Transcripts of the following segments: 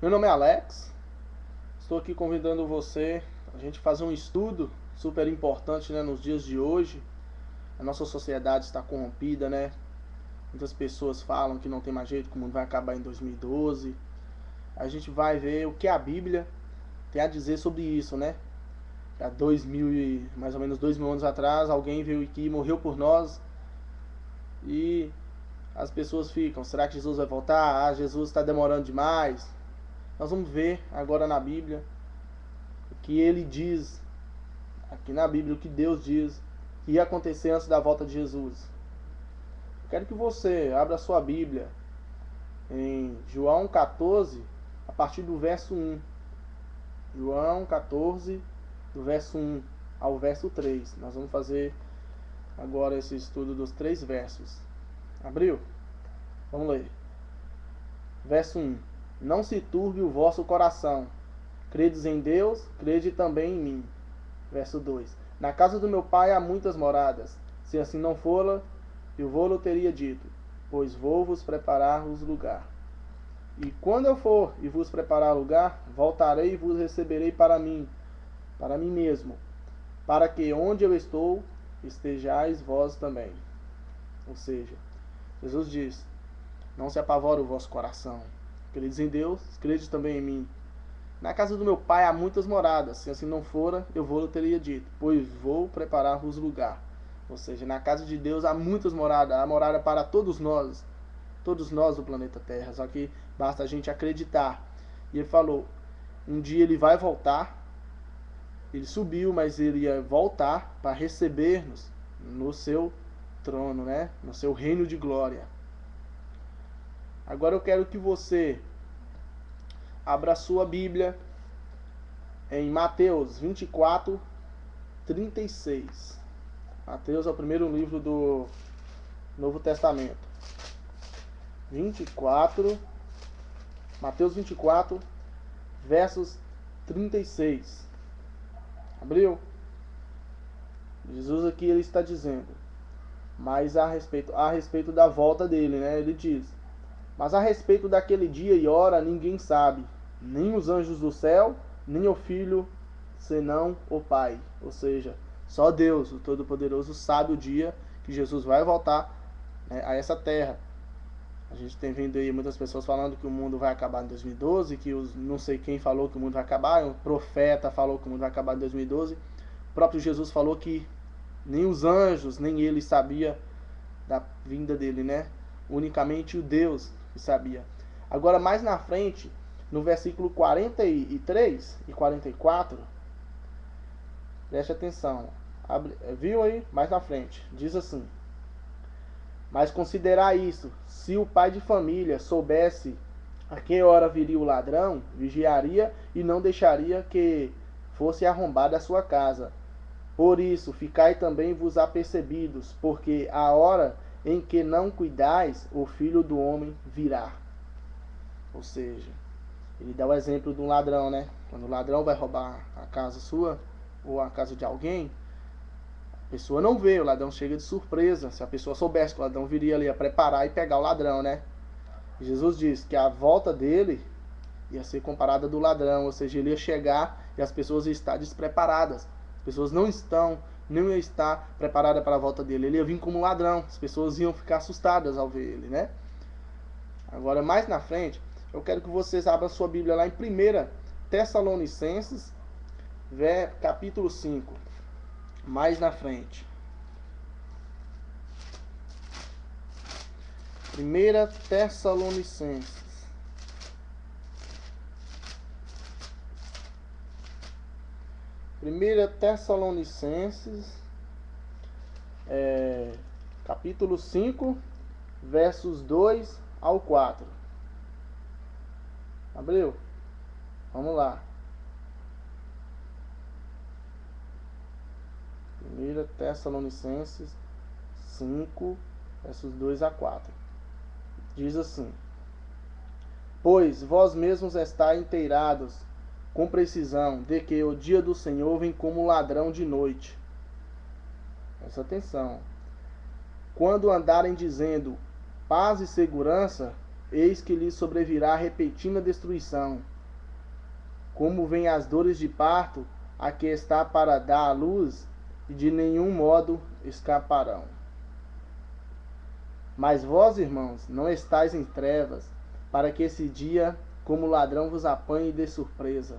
Meu nome é Alex, estou aqui convidando você a gente fazer um estudo super importante, né, nos dias de hoje. A nossa sociedade está corrompida, né? Muitas pessoas falam que não tem mais jeito, que o mundo vai acabar em 2012. A gente vai ver o que a Bíblia tem a dizer sobre isso, né? Há mais ou menos 2000 anos atrás, alguém veio aqui e morreu por nós. E as pessoas ficam, será que Jesus vai voltar? Ah, Jesus está demorando demais. Nós vamos ver agora na Bíblia o que ele diz, aqui na Bíblia, o que Deus diz que ia acontecer antes da volta de Jesus. Eu quero que você abra a sua Bíblia em João 14, a partir do verso 1. João 14, do verso 1 ao verso 3. Nós vamos fazer agora esse estudo dos 3 versos. Abriu? Vamos ler. Verso 1. Não se turbe o vosso coração. Credes em Deus, crede também em mim. Verso 2. Na casa do meu pai há muitas moradas. Se assim não fora, eu vou-lo teria dito, pois vou-vos preparar-vos lugar. E quando eu for e vos preparar lugar, voltarei e vos receberei para mim mesmo, para que onde eu estou, estejais vós também. Ou seja, Jesus diz, não se apavore o vosso coração. Credes em Deus, crede também em mim. Na casa do meu pai há muitas moradas, se assim não fora, eu vou-lo teria dito, pois vou preparar-vos lugar. Ou seja, na casa de Deus há muitas moradas, há morada para todos nós do planeta Terra, só que basta a gente acreditar. E ele falou, um dia ele vai voltar, ele subiu, mas ele ia voltar para receber-nos no seu trono, né? No seu reino de glória. Agora eu quero que você abra a sua Bíblia em Mateus 24, 36. Mateus é o primeiro livro do Novo Testamento. Mateus 24, versos 36. Abriu? Jesus aqui ele está dizendo, mas a respeito da volta dele, né? Ele diz, mas a respeito daquele dia e hora ninguém sabe, nem os anjos do céu, nem o Filho, senão o Pai. Ou seja, só Deus, o Todo-Poderoso, sabe o dia que Jesus vai voltar, né, a essa terra. A gente tem vindo aí muitas pessoas falando que o mundo vai acabar em 2012, que não sei quem falou que o mundo vai acabar, um profeta falou que o mundo vai acabar em 2012. O próprio Jesus falou que nem os anjos, nem ele sabia da vinda dele, né? Unicamente o Deus que sabia. Agora, mais na frente, no versículo 43 e 44, preste atenção. Viu aí? Mais na frente. Diz assim, mas considerai isso, se o pai de família soubesse a que hora viria o ladrão, vigiaria e não deixaria que fosse arrombada a sua casa. Por isso, ficai também vos apercebidos, porque a hora em que não cuidais, o Filho do Homem virá. Ou seja, ele dá o exemplo de um ladrão, né? Quando o ladrão vai roubar a casa sua, ou a casa de alguém, a pessoa não vê, o ladrão chega de surpresa. Se a pessoa soubesse que o ladrão viria ali a preparar e pegar o ladrão, né? Jesus diz que a volta dele ia ser comparada do ladrão, ou seja, ele ia chegar e as pessoas iam estar despreparadas. As pessoas não iam estar preparadas para a volta dele. Ele ia vir como um ladrão, as pessoas iam ficar assustadas ao ver ele, né? Agora, mais na frente, eu quero que vocês abram sua Bíblia lá em 1 Tessalonicenses, capítulo 5. Mais na frente. 1 Tessalonicenses. 1 Tessalonicenses, capítulo 5, versos 2 ao 4. Abriu? Vamos lá. 1 Tessalonicenses 5, versos 2 a 4. Diz assim, pois vós mesmos estáis inteirados com precisão de que o dia do Senhor vem como ladrão de noite. Presta atenção. Quando andarem dizendo paz e segurança, eis que lhe sobrevirá repentina destruição, como vem as dores de parto a que está para dar à luz, e de nenhum modo escaparão. Mas vós, irmãos, não estáis em trevas, para que esse dia, como ladrão, vos apanhe de surpresa.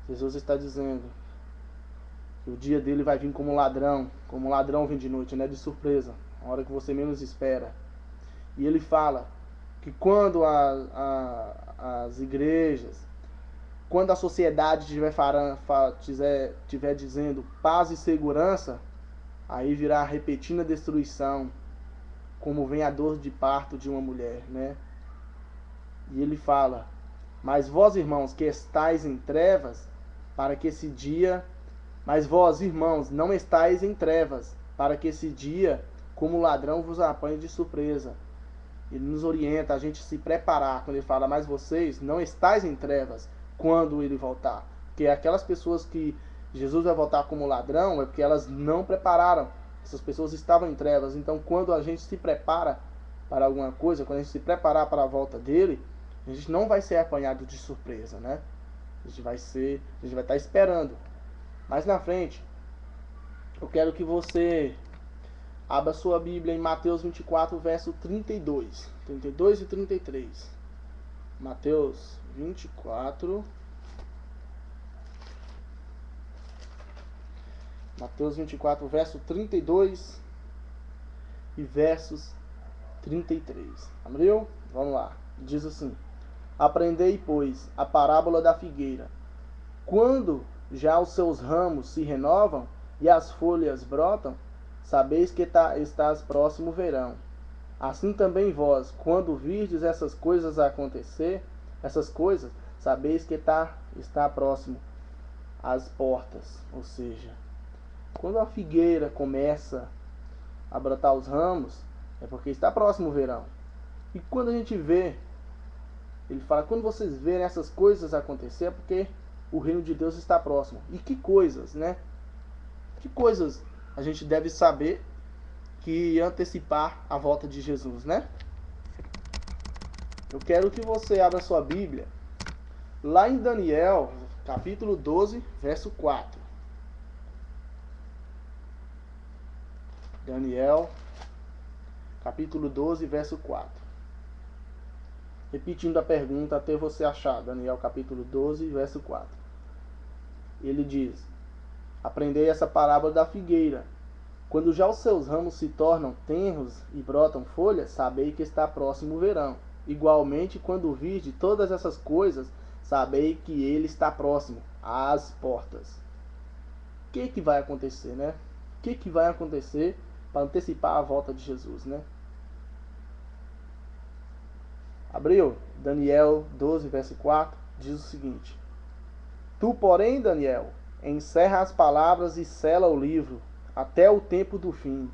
Jesus está dizendo que o dia dele vai vir como ladrão vem de noite, né? De surpresa, a hora que você menos espera. E ele fala que quando as igrejas, quando a sociedade estiver dizendo paz e segurança, aí virá a repentina destruição, como vem a dor de parto de uma mulher, né? E ele fala: mas vós, irmãos, que estáis em trevas, para que esse dia... Mas vós, irmãos, não estáis em trevas, para que esse dia, como ladrão, vos apanhe de surpresa. Ele nos orienta a gente se preparar, quando ele fala: mas vocês não estáis em trevas quando ele voltar. Porque aquelas pessoas que Jesus vai voltar como ladrão, é porque elas não prepararam. Essas pessoas estavam em trevas. Então, quando a gente se prepara para alguma coisa, quando a gente se preparar para a volta dele, a gente não vai ser apanhado de surpresa, né? A gente vai estar esperando. Mais na frente, eu quero que você abra sua Bíblia em Mateus 24, verso 32 e 33. Mateus 24, verso 32 e versos 33. Abriu? Vamos lá. Diz assim: aprendei, pois, a parábola da figueira. Quando já os seus ramos se renovam e as folhas brotam, sabeis que estás próximo o verão. Assim também vós, quando virdes essas coisas acontecer, sabeis que está próximo às portas. Ou seja, quando a figueira começa a brotar os ramos, é porque está próximo o verão. E quando a gente vê, ele fala, quando vocês verem essas coisas acontecer, é porque o reino de Deus está próximo. E que coisas, né? Que coisas a gente deve saber que antecipar a volta de Jesus, né? Eu quero que você abra sua Bíblia lá em Daniel, capítulo 12, verso 4. Daniel, capítulo 12, verso 4. Repetindo a pergunta até você achar. Daniel, capítulo 12, verso 4. Ele diz: aprendei essa parábola da figueira. Quando já os seus ramos se tornam tenros e brotam folhas, sabei que está próximo o verão. Igualmente, quando virde todas essas coisas, sabei que ele está próximo às portas. O que vai acontecer, né? O que vai acontecer para antecipar a volta de Jesus, né? Abriu? Daniel 12, verso 4, diz o seguinte: tu, porém, Daniel, encerra as palavras e sela o livro, até o tempo do fim.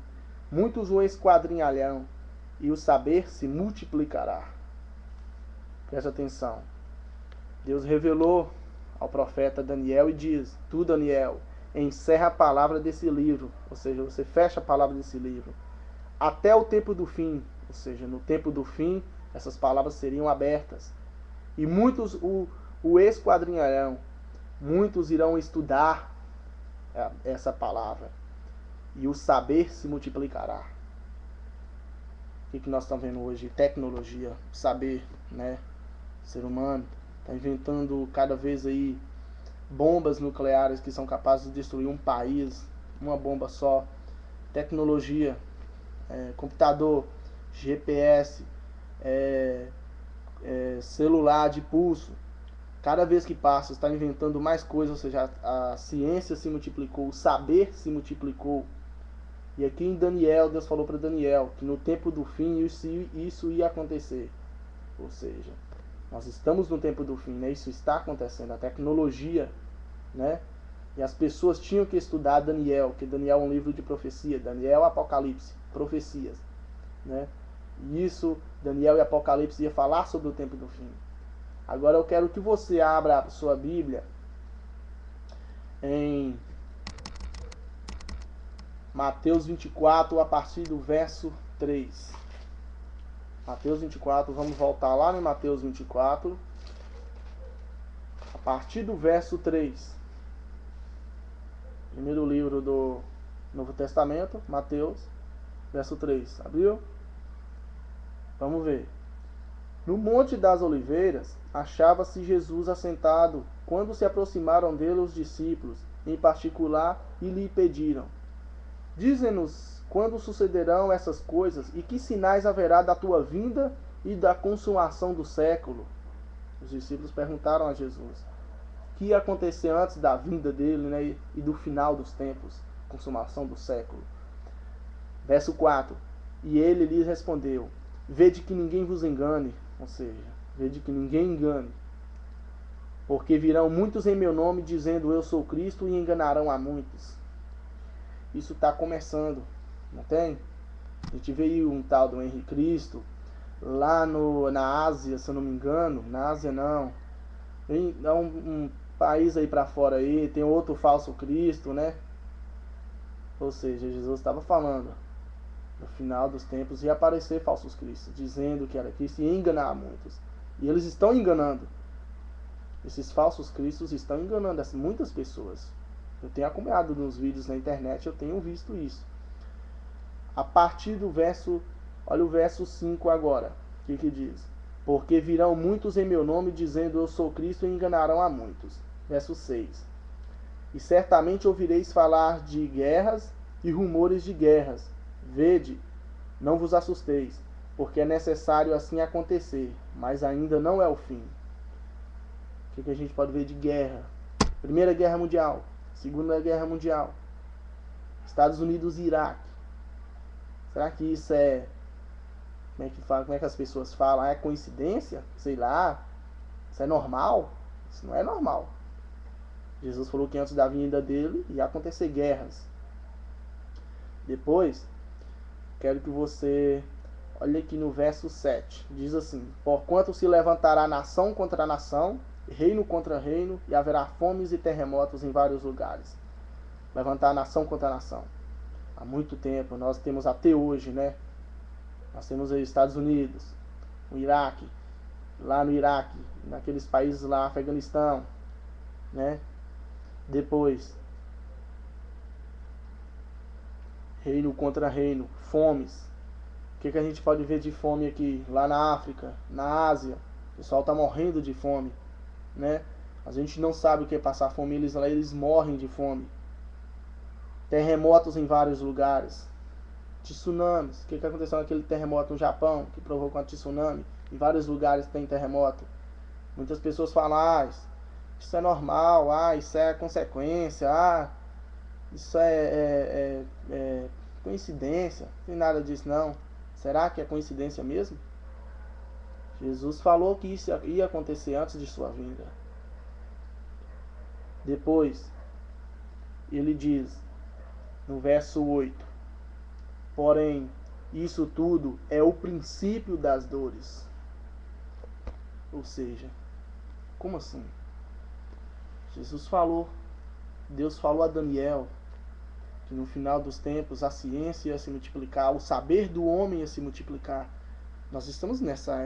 Muitos o esquadrinharão, e o saber se multiplicará. Presta atenção. Deus revelou ao profeta Daniel e diz: tu, Daniel, encerra a palavra desse livro, ou seja, você fecha a palavra desse livro, até o tempo do fim, ou seja, no tempo do fim, essas palavras seriam abertas. E muitos o esquadrinharão, muitos irão estudar essa palavra, e o saber se multiplicará. O que nós estamos vendo hoje? Tecnologia, saber, né? O ser humano está inventando cada vez aí bombas nucleares que são capazes de destruir um país, uma bomba só. Tecnologia, computador, GPS, celular de pulso. Cada vez que passa, está inventando mais coisas, ou seja, a ciência se multiplicou, o saber se multiplicou. E aqui em Daniel, Deus falou para Daniel que no tempo do fim isso ia acontecer. Ou seja, nós estamos no tempo do fim, né? Isso está acontecendo, a tecnologia, né? E as pessoas tinham que estudar Daniel, que Daniel é um livro de profecia, Daniel, Apocalipse, profecias, né? E isso, Daniel e Apocalipse ia falar sobre o tempo do fim. Agora eu quero que você abra a sua Bíblia em Mateus 24, a partir do verso 3. Mateus 24, vamos voltar lá em Mateus 24, a partir do verso 3. Primeiro livro do Novo Testamento, Mateus, verso 3. Abriu? Vamos ver. No Monte das Oliveiras, achava-se Jesus assentado, quando se aproximaram dele os discípulos, em particular, e lhe pediram: Dize-nos quando sucederão essas coisas, e que sinais haverá da tua vinda e da consumação do século? Os discípulos perguntaram a Jesus o que ia acontecer antes da vinda dele, né, e do final dos tempos, consumação do século. Verso 4. E ele lhes respondeu: Vede que ninguém vos engane, ou seja, vede que ninguém engane, porque virão muitos em meu nome dizendo eu sou Cristo e enganarão a muitos. Isso está começando, não tem? A gente veio um tal do Henrique Cristo lá na Ásia, se eu não me engano. Na Ásia não, tem um país aí para fora aí, tem outro falso Cristo, né? Ou seja, Jesus estava falando no final dos tempos ia aparecer falsos cristos, dizendo que era Cristo e ia enganar muitos. E eles estão enganando. Esses falsos cristos estão enganando muitas pessoas. Eu tenho acompanhado nos vídeos na internet, eu tenho visto isso. A partir do verso, olha o verso 5 agora. O que diz? Porque virão muitos em meu nome dizendo eu sou Cristo e enganarão a muitos. Verso 6. E certamente ouvireis falar de guerras e rumores de guerras. Vede, não vos assusteis, porque é necessário assim acontecer, mas ainda não é o fim. O que a gente pode ver de guerra? Primeira Guerra Mundial, Segunda Guerra Mundial, Estados Unidos e Iraque. Será que isso é... Como é que as pessoas falam? É coincidência? Sei lá. Isso é normal? Isso não é normal. Jesus falou que antes da vinda dele ia acontecer guerras. Depois, quero que você olhe aqui no verso 7. Diz assim: Porquanto se levantará nação contra nação, reino contra reino, e haverá fomes e terremotos em vários lugares. Levantar nação contra nação. Há muito tempo, nós temos até hoje, né? Nós temos aí Estados Unidos, o Iraque, lá no Iraque, naqueles países lá, Afeganistão, né? Depois, reino contra reino, fomes. O que a gente pode ver de fome aqui? Lá na África, na Ásia, o pessoal está morrendo de fome, né? A gente não sabe o que é passar fome, eles morrem de fome. Terremotos em vários lugares. Tsunamis. O que aconteceu naquele terremoto no Japão, que provocou um tsunami? Em vários lugares tem terremoto. Muitas pessoas falam, isso é normal, isso é consequência, isso é coincidência. Não tem nada disso não. Será que é coincidência mesmo? Jesus falou que isso ia acontecer antes de sua vinda. Depois, ele diz, no verso 8, porém, isso tudo é o princípio das dores. Ou seja, como assim? Jesus falou, Deus falou a Daniel, que no final dos tempos a ciência ia se multiplicar, o saber do homem ia se multiplicar. Nós estamos nessa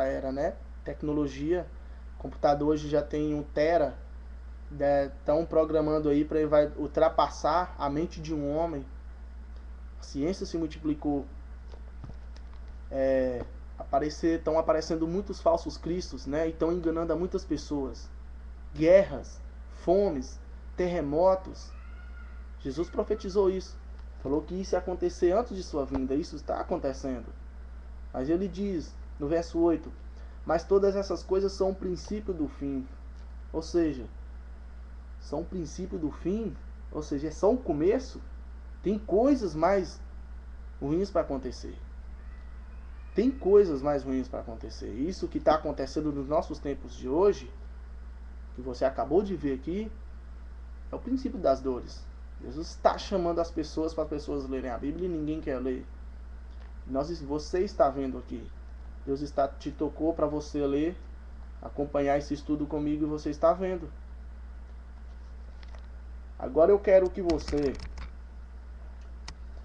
era, né? Tecnologia, computador hoje já tem 1 tera, estão programando aí para ele vai ultrapassar a mente de um homem. A ciência se multiplicou. Estão aparecendo muitos falsos cristos, né? E estão enganando a muitas pessoas. Guerras, fomes, terremotos. Jesus profetizou isso. Falou que isso ia acontecer antes de sua vinda. Isso está acontecendo. Mas ele diz, no verso 8, mas todas essas coisas são o princípio do fim. Ou seja, são o princípio do fim. Ou seja, é só o começo. Tem coisas mais ruins para acontecer. Tem coisas mais ruins para acontecer. Isso que está acontecendo nos nossos tempos de hoje, que você acabou de ver aqui, é o princípio das dores. Jesus está chamando as pessoas para as pessoas lerem a Bíblia e ninguém quer ler. Você está vendo aqui. Deus te tocou para você ler, acompanhar esse estudo comigo e você está vendo. Agora eu quero que você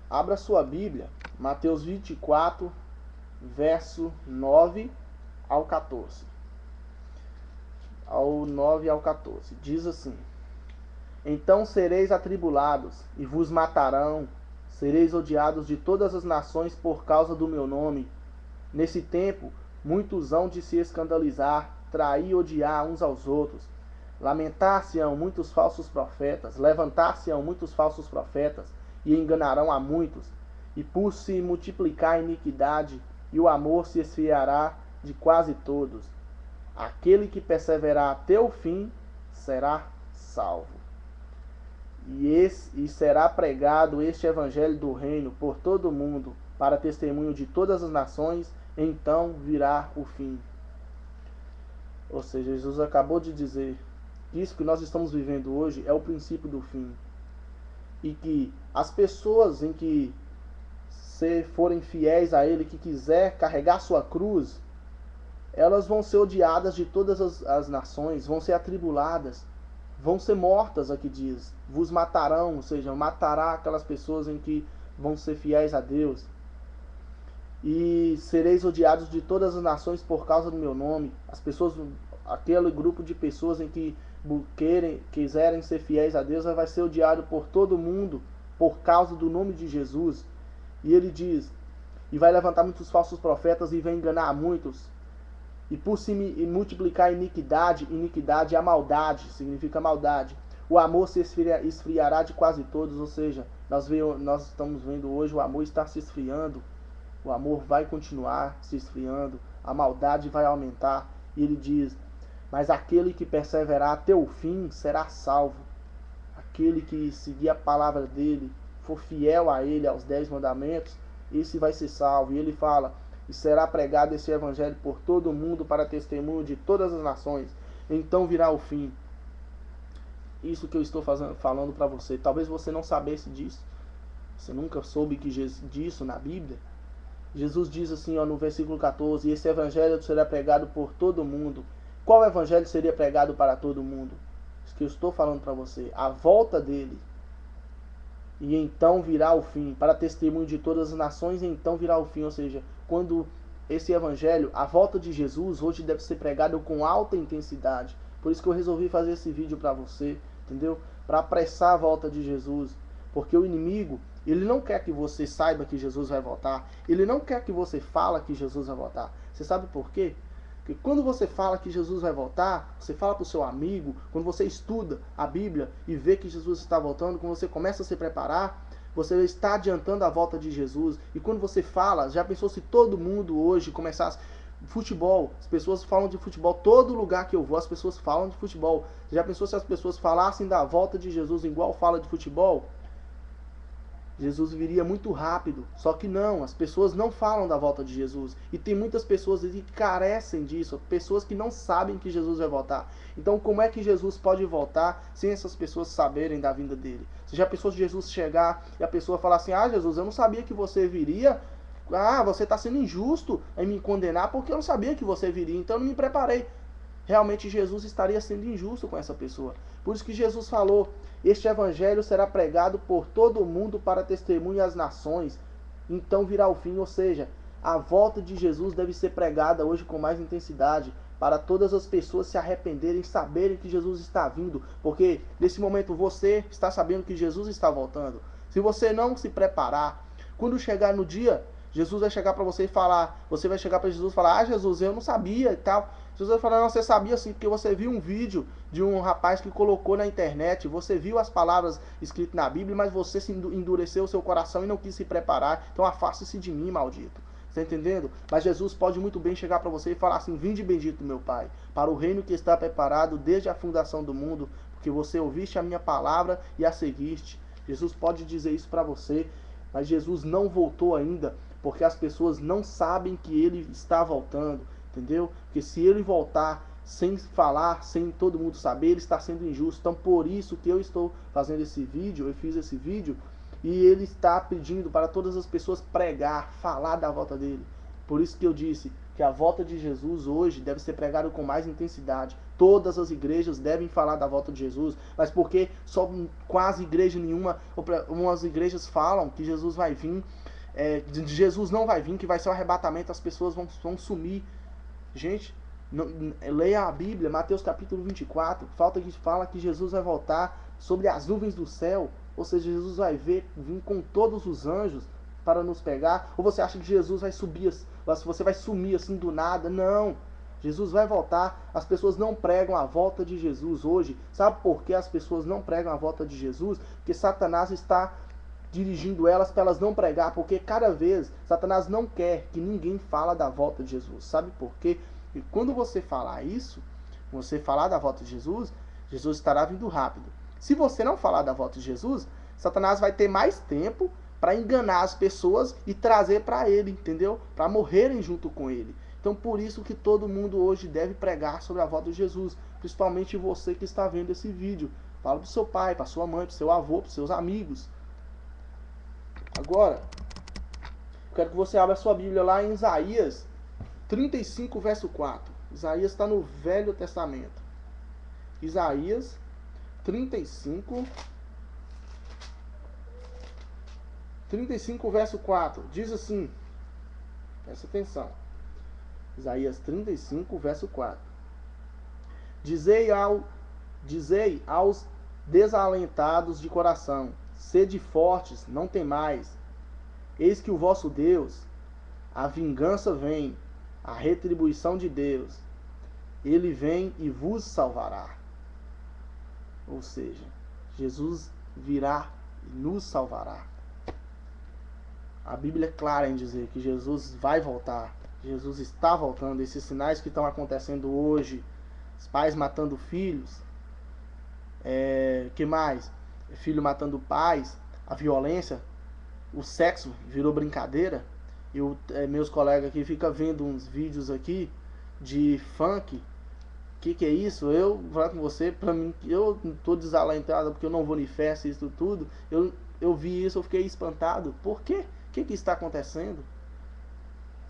abra sua Bíblia, Mateus 24, verso 9 ao 14. Ao 9 ao 14. Diz assim: Então sereis atribulados, e vos matarão, sereis odiados de todas as nações por causa do meu nome. Nesse tempo, muitos hão de se escandalizar, trair e odiar uns aos outros. Lamentar-se-ão muitos falsos profetas, levantar-se-ão muitos falsos profetas, e enganarão a muitos. E por se multiplicar a iniquidade, e o amor se esfriará de quase todos. Aquele que perseverar até o fim será salvo. E será pregado este evangelho do reino por todo o mundo, para testemunho de todas as nações, então virá o fim. Ou seja, Jesus acabou de dizer, isso que nós estamos vivendo hoje é o princípio do fim. E que as pessoas em que se forem fiéis a Ele, que quiser carregar sua cruz, elas vão ser odiadas de todas as nações, vão ser atribuladas, vão ser mortas, aqui diz. Vos matarão, ou seja, matará aquelas pessoas em que vão ser fiéis a Deus. E sereis odiados de todas as nações por causa do meu nome. As pessoas, aquele grupo de pessoas em que quiserem ser fiéis a Deus, vai ser odiado por todo mundo por causa do nome de Jesus. E ele diz, e vai levantar muitos falsos profetas e vai enganar muitos. E por se multiplicar a iniquidade, iniquidade é a maldade, significa maldade. O amor se esfriará de quase todos, ou seja, nós estamos vendo hoje o amor está se esfriando. O amor vai continuar se esfriando, a maldade vai aumentar. E ele diz, mas aquele que perseverar até o fim será salvo. Aquele que seguir a palavra dele, for fiel a ele, aos 10 mandamentos, esse vai ser salvo. E ele fala, e será pregado esse evangelho por todo o mundo para testemunho de todas as nações. Então virá o fim. Isso que eu estou falando para você. Talvez você não sabesse disso. Você nunca soube disso na Bíblia. Jesus diz assim, no versículo 14, esse evangelho será pregado por todo mundo. Qual evangelho seria pregado para todo mundo? Isso que eu estou falando para você. A volta dele. E então virá o fim. Para testemunho de todas as nações, então virá o fim. Ou seja, quando esse evangelho, a volta de Jesus, hoje deve ser pregado com alta intensidade. Por isso que eu resolvi fazer esse vídeo para você, entendeu? Para apressar a volta de Jesus. Porque o inimigo, ele não quer que você saiba que Jesus vai voltar. Ele não quer que você fale que Jesus vai voltar. Você sabe por quê? Porque quando você fala que Jesus vai voltar, você fala para o seu amigo, quando você estuda a Bíblia e vê que Jesus está voltando, quando você começa a se preparar, você está adiantando a volta de Jesus. E quando você fala, já pensou se todo mundo hoje começasse... Futebol, as pessoas falam de futebol, todo lugar que eu vou as pessoas falam de futebol. Já pensou se as pessoas falassem da volta de Jesus igual fala de futebol? Jesus viria muito rápido, só que não, as pessoas não falam da volta de Jesus. E tem muitas pessoas que carecem disso, pessoas que não sabem que Jesus vai voltar. Então como é que Jesus pode voltar sem essas pessoas saberem da vinda dele? Você já pensou se Jesus chegar e a pessoa falar assim, Jesus, eu não sabia que você viria, você está sendo injusto em me condenar porque eu não sabia que você viria, então eu não me preparei. Realmente Jesus estaria sendo injusto com essa pessoa. Por isso que Jesus falou, este evangelho será pregado por todo o mundo para testemunho às nações, então virá o fim. Ou seja, a volta de Jesus deve ser pregada hoje com mais intensidade, para todas as pessoas se arrependerem, saberem que Jesus está vindo, porque nesse momento você está sabendo que Jesus está voltando. Se você não se preparar, quando chegar no dia, Jesus vai chegar para você e falar, você vai chegar para Jesus e falar, Jesus, eu não sabia e tal. Jesus vai falar, não, você sabia sim, porque você viu um vídeo de um rapaz que colocou na internet, você viu as palavras escritas na Bíblia, mas você se endureceu o seu coração e não quis se preparar, então afaste-se de mim, maldito. Está entendendo? Mas Jesus pode muito bem chegar para você e falar assim, vinde bendito meu Pai, para o reino que está preparado desde a fundação do mundo, porque você ouviste a minha palavra e a seguiste. Jesus pode dizer isso para você, mas Jesus não voltou ainda, porque as pessoas não sabem que ele está voltando, entendeu? Porque se ele voltar sem falar, sem todo mundo saber, ele está sendo injusto. Então por isso que eu estou fazendo esse vídeo, eu fiz esse vídeo, e ele está pedindo para todas as pessoas pregar, falar da volta dele. Por isso que eu disse que a volta de Jesus hoje deve ser pregada com mais intensidade. Todas as igrejas devem falar da volta de Jesus, mas porque só quase igreja nenhuma, umas igrejas falam que Jesus vai vir Jesus não vai vir, que vai ser o arrebatamento, as pessoas vão sumir. Gente, leia a Bíblia, Mateus capítulo 24, fala que Jesus vai voltar sobre as nuvens do céu, ou seja, Jesus vai vir com todos os anjos para nos pegar. Ou você acha que Jesus vai subir, você vai sumir assim do nada? Não, Jesus vai voltar. As pessoas não pregam a volta de Jesus hoje. Sabe por que as pessoas não pregam a volta de Jesus? Porque Satanás está dirigindo elas para elas não pregar, porque cada vez Satanás não quer que ninguém fala da volta de Jesus. Sabe por quê? E quando você falar isso, você falar da volta de Jesus, Jesus estará vindo rápido. Se você não falar da volta de Jesus, Satanás vai ter mais tempo para enganar as pessoas e trazer para ele, entendeu? Para morrerem junto com ele. Então por isso que todo mundo hoje deve pregar sobre a volta de Jesus, principalmente você que está vendo esse vídeo. Fala para o seu pai, para sua mãe, para o seu avô, para os seus amigos. Agora, quero que você abra a sua Bíblia lá em Isaías 35, verso 4. Isaías está no Velho Testamento. Isaías 35, verso 4. Diz assim, presta atenção. Isaías 35, verso 4. Dizei aos desalentados de coração: sede fortes, não temais. Eis que o vosso Deus, a vingança vem, a retribuição de Deus. Ele vem e vos salvará. Ou seja, Jesus virá e nos salvará. A Bíblia é clara em dizer que Jesus vai voltar. Jesus está voltando. Esses sinais que estão acontecendo hoje, os pais matando filhos, que mais? Filho matando pais, a violência, o sexo virou brincadeira. Meus colegas aqui ficam vendo uns vídeos aqui de funk. Que é isso? Eu vou falar com você, pra mim, eu tô desalentado porque eu não vou em festa, isso tudo. Eu vi isso, eu fiquei espantado. Por quê? O que está acontecendo?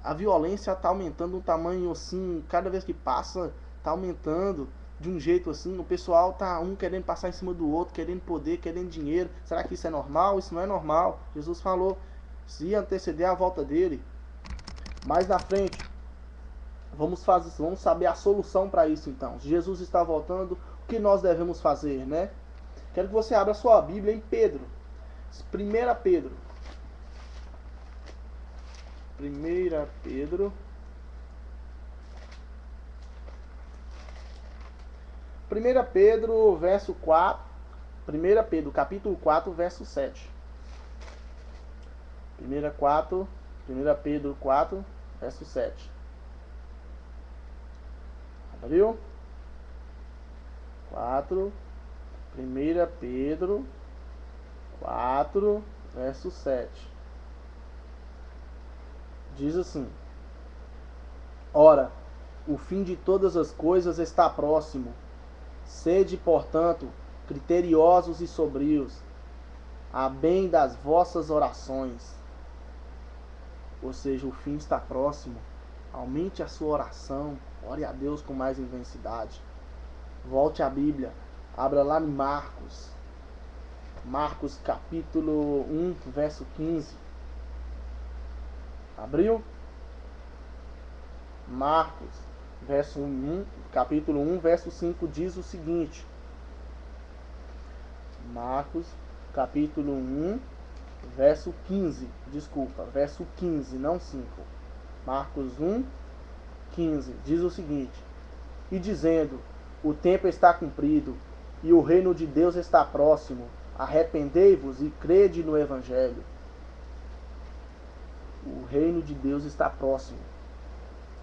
A violência está aumentando um tamanho assim, cada vez que passa, está aumentando de um jeito assim. O pessoal tá querendo passar em cima do outro, querendo poder, querendo dinheiro. Será que isso é normal? Isso não é normal. Jesus falou, se anteceder a volta dele. Mais na frente, vamos saber a solução para isso então. Se Jesus está voltando, o que nós devemos fazer, né? Quero que você abra sua Bíblia em Pedro. 1 Pedro. 1 Pedro. 1 Pedro, verso 4. 1 Pedro, capítulo 4, verso 7. 1 Pedro 4, verso 7. Abriu? 4. 1 Pedro 4, verso 7. Diz assim: ora, o fim de todas as coisas está próximo. Sede, portanto, criteriosos e sobrios, a bem das vossas orações. Ou seja, o fim está próximo. Aumente a sua oração. Ore a Deus com mais intensidade. Volte à Bíblia. Abra lá em Marcos. Marcos capítulo 1, verso 15. Abriu? Marcos, capítulo 1, verso 5 diz o seguinte. Marcos, capítulo 1, verso 15. Desculpa, verso 15, não 5. Marcos 1, 15. Diz o seguinte: e dizendo, o tempo está cumprido, e o reino de Deus está próximo. Arrependei-vos e crede no Evangelho. O reino de Deus está próximo.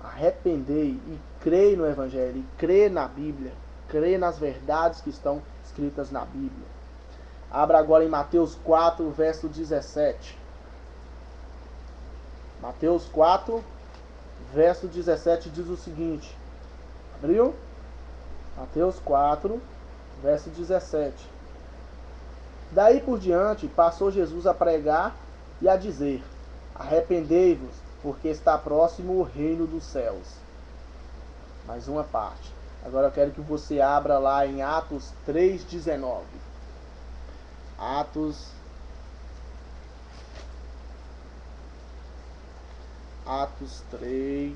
Arrependei e crei no Evangelho, e crê na Bíblia, crê nas verdades que estão escritas na Bíblia. Abra agora em Mateus 4, verso 17. Mateus 4, verso 17 diz o seguinte. Abriu? Mateus 4, verso 17. Daí por diante passou Jesus a pregar e a dizer: arrependei-vos, porque está próximo o reino dos céus. Mais uma parte. Agora eu quero que você abra lá em Atos 3,19. Atos Atos 3.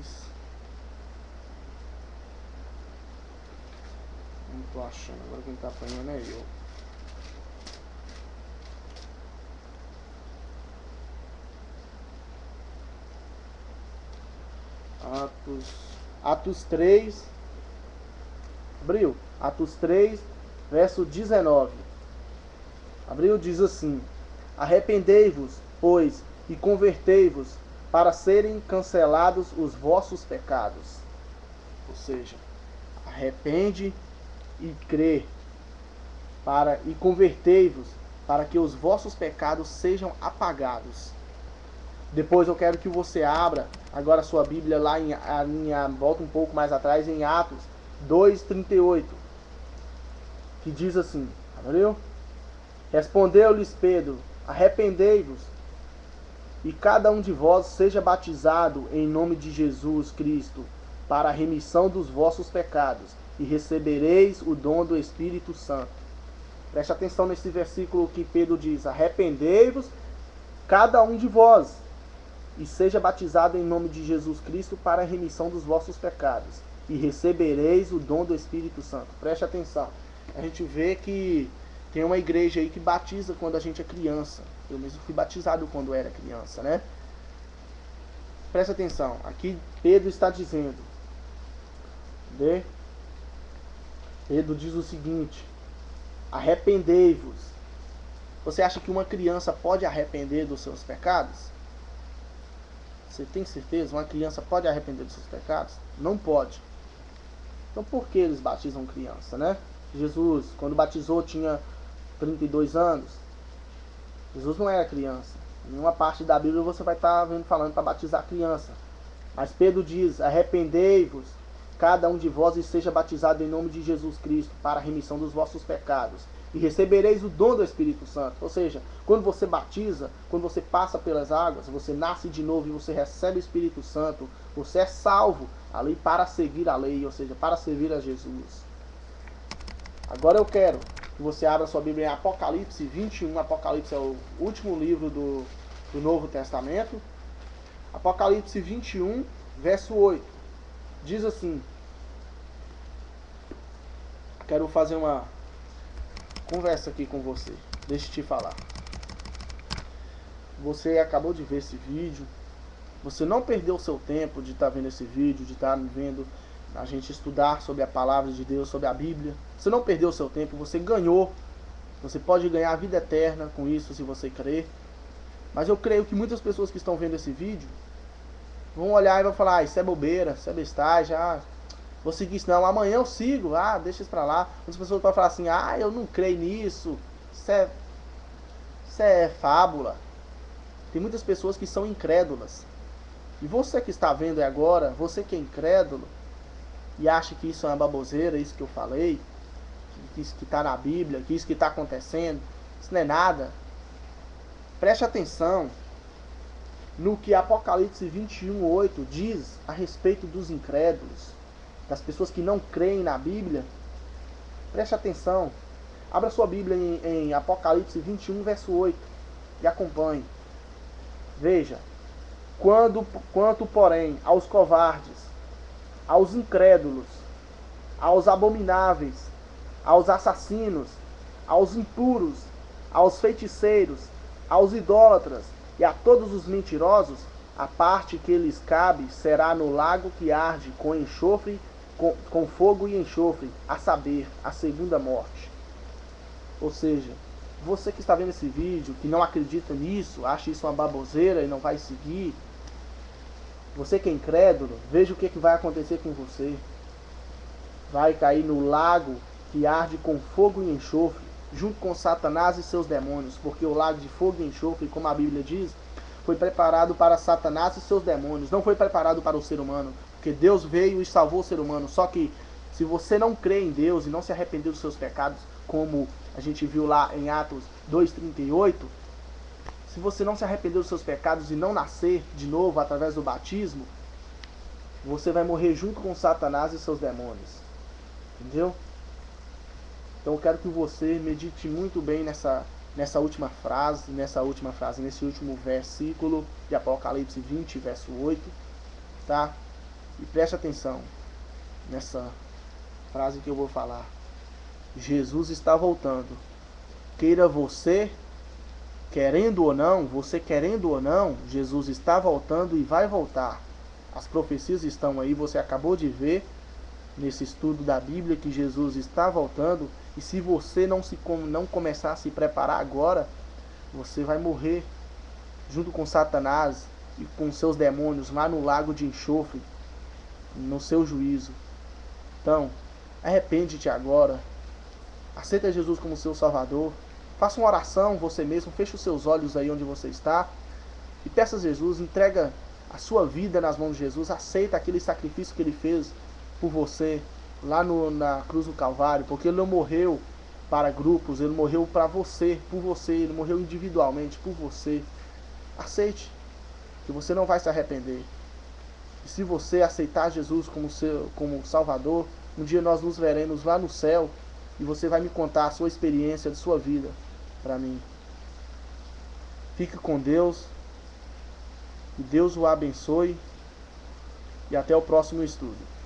Não tô achando, agora quem tá apanhando é eu. Atos 3. Abriu? Atos 3, verso 19. Abriu, diz assim: arrependei-vos, pois, e convertei-vos, para serem cancelados os vossos pecados. Ou seja, arrepende e crê, e convertei-vos, para que os vossos pecados sejam apagados. Depois eu quero que você abra agora a sua Bíblia lá volta um pouco mais atrás em Atos 2:38, que diz assim, abriu? Respondeu-lhes Pedro: arrependei-vos, e cada um de vós seja batizado em nome de Jesus Cristo, para a remissão dos vossos pecados, e recebereis o dom do Espírito Santo. Preste atenção nesse versículo que Pedro diz: arrependei-vos, cada um de vós, e seja batizado em nome de Jesus Cristo para a remissão dos vossos pecados, e recebereis o dom do Espírito Santo. Preste atenção. A gente vê que tem uma igreja aí que batiza quando a gente é criança. Eu mesmo fui batizado quando era criança, né? Preste atenção. Aqui Pedro está dizendo, né? Pedro diz o seguinte: arrependei-vos. Você acha que uma criança pode arrepender dos seus pecados? Você tem certeza? Uma criança pode arrepender dos seus pecados? Não pode. Então por que eles batizam criança, né? Jesus, quando batizou, tinha 32 anos. Jesus não era criança. Em nenhuma parte da Bíblia você vai estar vendo falando para batizar criança. Mas Pedro diz: arrependei-vos, cada um de vós, e seja batizado em nome de Jesus Cristo para a remissão dos vossos pecados, e recebereis o dom do Espírito Santo. Ou seja, quando você batiza, quando você passa pelas águas, você nasce de novo e você recebe o Espírito Santo, você é salvo ali para seguir a lei, ou seja, para servir a Jesus. Agora eu quero que você abra sua Bíblia em Apocalipse 21. Apocalipse é o último livro do Novo Testamento. Apocalipse 21, verso 8. Diz assim: quero fazer uma conversa aqui com você. Deixa eu te falar. Você acabou de ver esse vídeo. Você não perdeu o seu tempo de estar vendo esse vídeo, de estar vendo a gente estudar sobre a palavra de Deus, sobre a Bíblia. Você não perdeu o seu tempo, você ganhou. Você pode ganhar a vida eterna com isso, se você crer. Mas eu creio que muitas pessoas que estão vendo esse vídeo vão olhar e vão falar: isso é bobeira, isso é bestagem, vou seguir isso não, amanhã eu sigo, deixa isso pra lá. Muitas pessoas podem falar assim: eu não creio nisso, isso é fábula. Tem muitas pessoas que são incrédulas. E você que está vendo agora, você que é incrédulo e acha que isso é uma baboseira, isso que eu falei, que isso que está na Bíblia, que isso que está acontecendo, isso não é nada. Preste atenção no que Apocalipse 21:8 diz a respeito dos incrédulos, das pessoas que não creem na Bíblia. Preste atenção. Abra sua Bíblia em Apocalipse 21, verso 8 e acompanhe. Veja: quanto, porém, aos covardes, aos incrédulos, aos abomináveis, aos assassinos, aos impuros, aos feiticeiros, aos idólatras e a todos os mentirosos, a parte que lhes cabe será no lago que arde com enxofre, com fogo e enxofre, a saber, a segunda morte. Ou seja, você que está vendo esse vídeo, que não acredita nisso, acha isso uma baboseira e não vai seguir, você que é incrédulo, veja o que vai acontecer com você. Vai cair no lago que arde com fogo e enxofre, junto com Satanás e seus demônios, porque o lago de fogo e enxofre, como a Bíblia diz, foi preparado para Satanás e seus demônios, não foi preparado para o ser humano, porque Deus veio e salvou o ser humano. Só que se você não crê em Deus e não se arrependeu dos seus pecados, como a gente viu lá em Atos 2:38, se você não se arrependeu dos seus pecados e não nascer de novo através do batismo, você vai morrer junto com Satanás e seus demônios. Entendeu? Então eu quero que você medite muito bem nessa última frase, nesse último versículo de Apocalipse 20, verso 8, tá? E preste atenção nessa frase que eu vou falar. Jesus está voltando. Queira você, querendo ou não, Jesus está voltando e vai voltar. As profecias estão aí, você acabou de ver nesse estudo da Bíblia que Jesus está voltando. E se você não começar a se preparar agora, você vai morrer junto com Satanás e com seus demônios lá no lago de enxofre, no seu juízo. Então, arrepende-te agora. Aceita Jesus como seu Salvador. Faça uma oração você mesmo, feche os seus olhos aí onde você está e peça a Jesus, entrega a sua vida nas mãos de Jesus, aceita aquele sacrifício que ele fez por você lá na cruz do Calvário, porque ele não morreu para grupos, ele morreu para você, por você, ele morreu individualmente por você. Aceite, que você não vai se arrepender. E se você aceitar Jesus como Salvador, um dia nós nos veremos lá no céu e você vai me contar a sua experiência de sua vida para mim. Fique com Deus, que Deus o abençoe e até o próximo estudo.